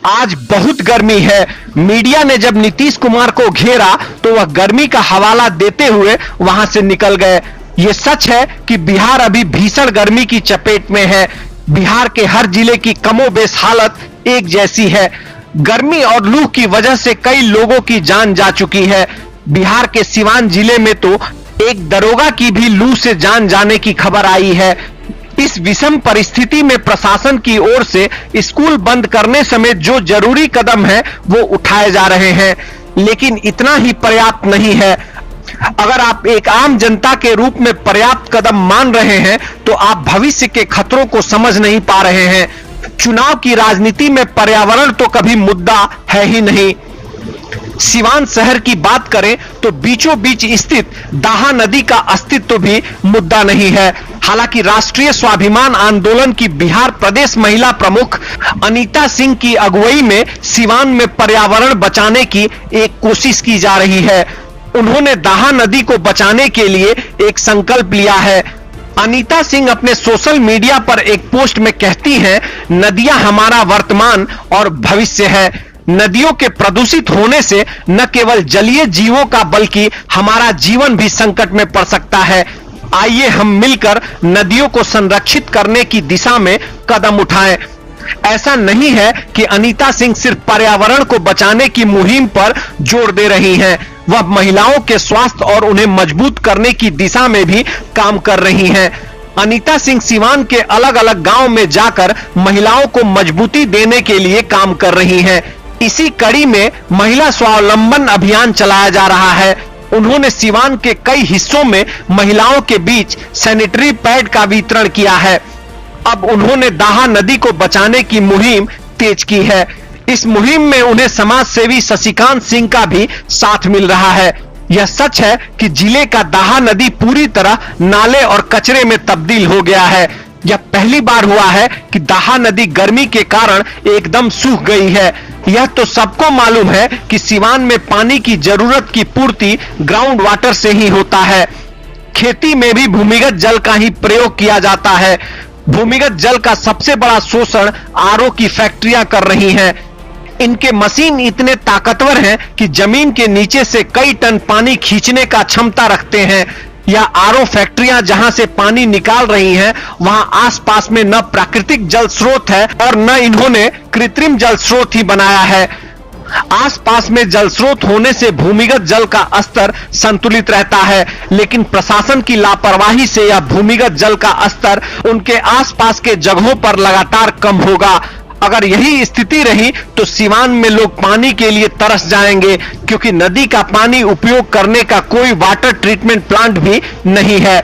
आज बहुत गर्मी है। मीडिया ने जब नीतीश कुमार को घेरा तो वह गर्मी का हवाला देते हुए वहां से निकल गए। ये सच है कि बिहार अभी भीषण गर्मी की चपेट में है। बिहार के हर जिले की कमोबेश हालत एक जैसी है। गर्मी और लू की वजह से कई लोगों की जान जा चुकी है। बिहार के सिवान जिले में तो एक दरोगा की भी लू से जान जाने की खबर आई है। इस विषम परिस्थिति में प्रशासन की ओर से स्कूल बंद करने समेत जो जरूरी कदम है वो उठाए जा रहे हैं, लेकिन इतना ही पर्याप्त नहीं है। अगर आप एक आम जनता के रूप में पर्याप्त कदम मान रहे हैं तो आप भविष्य के खतरों को समझ नहीं पा रहे हैं। चुनाव की राजनीति में पर्यावरण तो कभी मुद्दा है ही नहीं। सिवान शहर की बात करें तो बीचों बीच स्थित दाहा नदी का अस्तित्व भी मुद्दा नहीं है। हालांकि राष्ट्रीय स्वाभिमान आंदोलन की बिहार प्रदेश महिला प्रमुख अनीता सिंह की अगुवाई में सिवान में पर्यावरण बचाने की एक कोशिश की जा रही है। उन्होंने दाहा नदी को बचाने के लिए एक संकल्प लिया है। अनीता सिंह अपने सोशल मीडिया पर एक पोस्ट में कहती हैं, नदियां हमारा वर्तमान और भविष्य है। नदियों के प्रदूषित होने से न केवल जलीय जीवों का बल्कि हमारा जीवन भी संकट में पड़ सकता है। आइए हम मिलकर नदियों को संरक्षित करने की दिशा में कदम उठाएं। ऐसा नहीं है कि अनीता सिंह सिर्फ पर्यावरण को बचाने की मुहिम पर जोर दे रही हैं, वह महिलाओं के स्वास्थ्य और उन्हें मजबूत करने की दिशा में भी काम कर रही हैं। अनीता सिंह सिवान के अलग अलग गांव में जाकर महिलाओं को मजबूती देने के लिए काम कर रही हैं। इसी कड़ी में महिला स्वावलंबन अभियान चलाया जा रहा है। उन्होंने सिवान के कई हिस्सों में महिलाओं के बीच सैनिटरी पैड का वितरण किया है। अब उन्होंने दाहा नदी को बचाने की मुहिम तेज की है। इस मुहिम में उन्हें समाज सेवी शशिकांत सिंह का भी साथ मिल रहा है। यह सच है कि जिले का दाहा नदी पूरी तरह नाले और कचरे में तब्दील हो गया है। यह पहली बार हुआ है कि दाहा नदी गर्मी के कारण एकदम सूख गई है। यह तो सबको मालूम है कि सिवान में पानी की जरूरत की पूर्ति ग्राउंड वाटर से ही होता है। खेती में भी भूमिगत जल का ही प्रयोग किया जाता है। भूमिगत जल का सबसे बड़ा शोषण आरओ की फैक्ट्रियां कर रही हैं। इनके मशीन इतने ताकतवर हैं कि जमीन के नीचे से कई टन पानी खींचने का क्षमता रखते हैं। यह आरओ फैक्ट्रियां जहां से पानी निकाल रही हैं, वहां आसपास में न प्राकृतिक जल स्रोत है और न इन्होंने कृत्रिम जल स्रोत ही बनाया है। आसपास में जल स्रोत होने से भूमिगत जल का स्तर संतुलित रहता है, लेकिन प्रशासन की लापरवाही से यह भूमिगत जल का स्तर उनके आसपास के जगहों पर लगातार कम होगा। अगर यही स्थिति रही तो सिवान में लोग पानी के लिए तरस जाएंगे, क्योंकि नदी का पानी उपयोग करने का कोई वाटर ट्रीटमेंट प्लांट भी नहीं है।